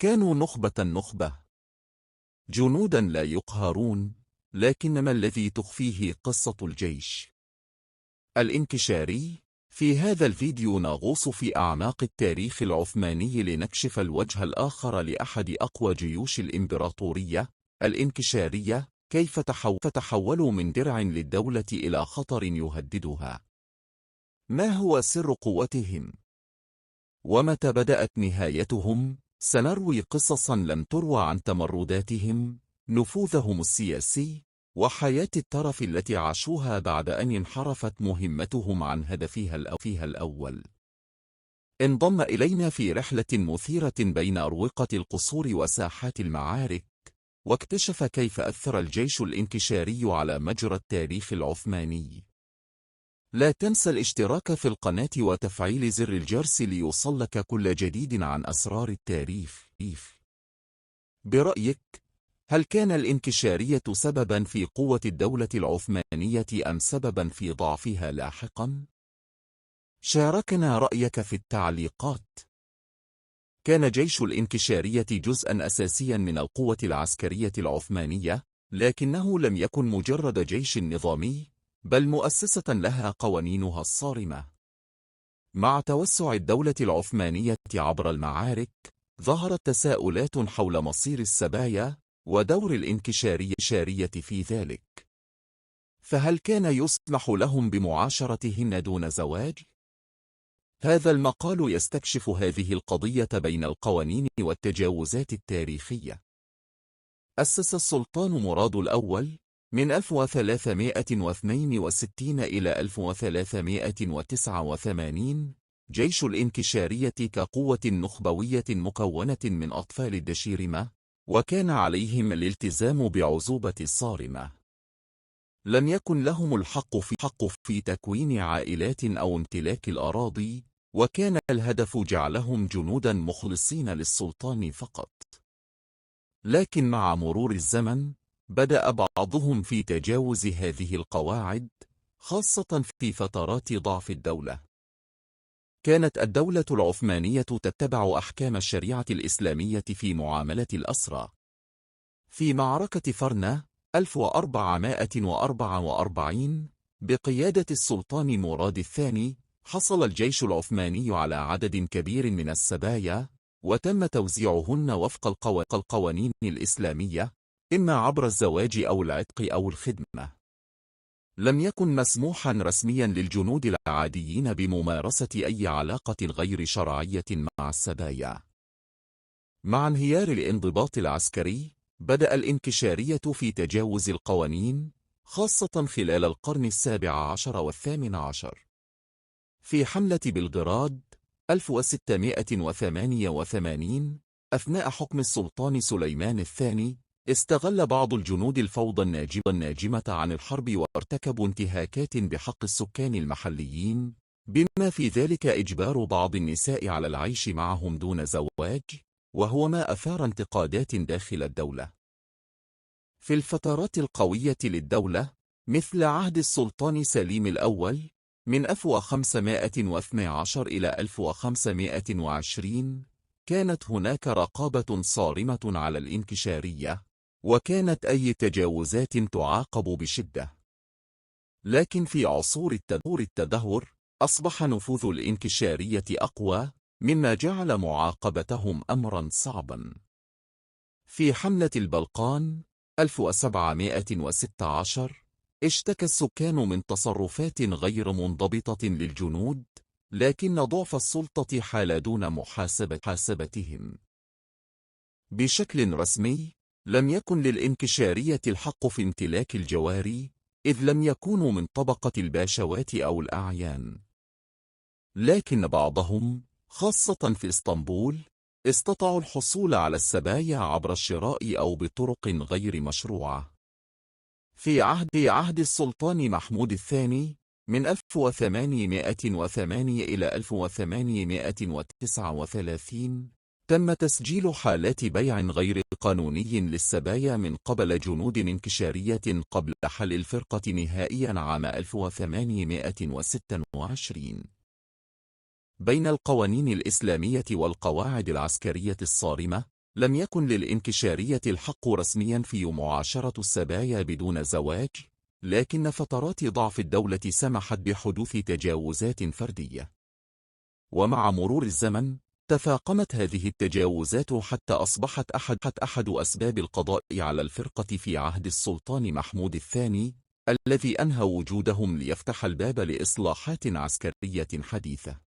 كانوا نخبة جنودا لا يقهرون، لكن ما الذي تخفيه قصة الجيش الانكشاري؟ في هذا الفيديو نغوص في أعماق التاريخ العثماني لنكشف الوجه الآخر لأحد أقوى جيوش الإمبراطورية الانكشارية، كيف تحولوا من درع للدولة إلى خطر يهددها. ما هو سر قوتهم؟ ومتى بدأت نهايتهم؟ سنروي قصصا لم تروى عن تمرداتهم، نفوذهم السياسي، وحياة الترف التي عاشوها بعد أن انحرفت مهمتهم عن هدفها الأول. انضم إلينا في رحلة مثيرة بين أروقة القصور وساحات المعارك، واكتشف كيف أثر الجيش الانكشاري على مجرى التاريخ العثماني. لا تنسى الاشتراك في القناة وتفعيل زر الجرس ليوصلك كل جديد عن أسرار التاريخ. برأيك، هل كان الانكشارية سببا في قوة الدولة العثمانية أم سببا في ضعفها لاحقا؟ شاركنا رأيك في التعليقات. كان جيش الانكشارية جزءا أساسيا من القوة العسكرية العثمانية، لكنه لم يكن مجرد جيش نظامي، بل مؤسسة لها قوانينها الصارمة. مع توسع الدولة العثمانية عبر المعارك، ظهرت تساؤلات حول مصير السبايا ودور الانكشارية في ذلك. فهل كان يسمح لهم بمعاشرتهن دون زواج؟ هذا المقال يستكشف هذه القضية بين القوانين والتجاوزات التاريخية. أسس السلطان مراد الأول من 1362 إلى 1389 جيش الانكشارية كقوة نخبوية مكونة من أطفال الدشيرمة، وكان عليهم الالتزام بعزوبة الصارمة. لم يكن لهم الحق في تكوين عائلات أو امتلاك الأراضي، وكان الهدف جعلهم جنودا مخلصين للسلطان فقط. لكن مع مرور الزمن، بدأ بعضهم في تجاوز هذه القواعد، خاصة في فترات ضعف الدولة. كانت الدولة العثمانية تتبع أحكام الشريعة الإسلامية في معاملة الأسرى. في معركة فرنة 1444 بقيادة السلطان مراد الثاني، حصل الجيش العثماني على عدد كبير من السبايا، وتم توزيعهن وفق القوانين الإسلامية، إما عبر الزواج أو العتق أو الخدمة. لم يكن مسموحا رسميا للجنود العاديين بممارسة أي علاقة غير شرعية مع السبايا. مع انهيار الانضباط العسكري، بدأ الانكشارية في تجاوز القوانين، خاصة خلال القرن السابع عشر والثامن عشر. في حملة بلغراد 1688 أثناء حكم السلطان سليمان الثاني، استغل بعض الجنود الفوضى الناجمة عن الحرب وارتكبوا انتهاكات بحق السكان المحليين، بما في ذلك إجبار بعض النساء على العيش معهم دون زواج، وهو ما أثار انتقادات داخل الدولة. في الفترات القوية للدولة، مثل عهد السلطان سليم الأول من 1512 إلى 1520، كانت هناك رقابة صارمة على الانكشارية، وكانت أي تجاوزات تعاقب بشدة. لكن في عصور التدهور، أصبح نفوذ الانكشارية أقوى، مما جعل معاقبتهم أمرا صعبا. في حملة البلقان 1716 اشتكى السكان من تصرفات غير منضبطة للجنود، لكن ضعف السلطة حال دون محاسبتهم. بشكل رسمي، لم يكن للانكشارية الحق في امتلاك الجواري، إذ لم يكونوا من طبقة الباشوات أو الأعيان. لكن بعضهم، خاصة في اسطنبول، استطاعوا الحصول على السبايا عبر الشراء أو بطرق غير مشروعة. في عهد السلطان محمود الثاني من 1808 إلى 1839، تم تسجيل حالات بيع غير قانوني للسبايا من قبل جنود انكشارية قبل حل الفرقة نهائيا عام 1826. بين القوانين الإسلامية والقواعد العسكرية الصارمة، لم يكن للإنكشارية الحق رسميا في معاشرة السبايا بدون زواج، لكن فترات ضعف الدولة سمحت بحدوث تجاوزات فردية. ومع مرور الزمن تفاقمت هذه التجاوزات حتى أصبحت أحد أسباب القضاء على الفرقة في عهد السلطان محمود الثاني، الذي أنهى وجودهم ليفتح الباب لإصلاحات عسكرية حديثة.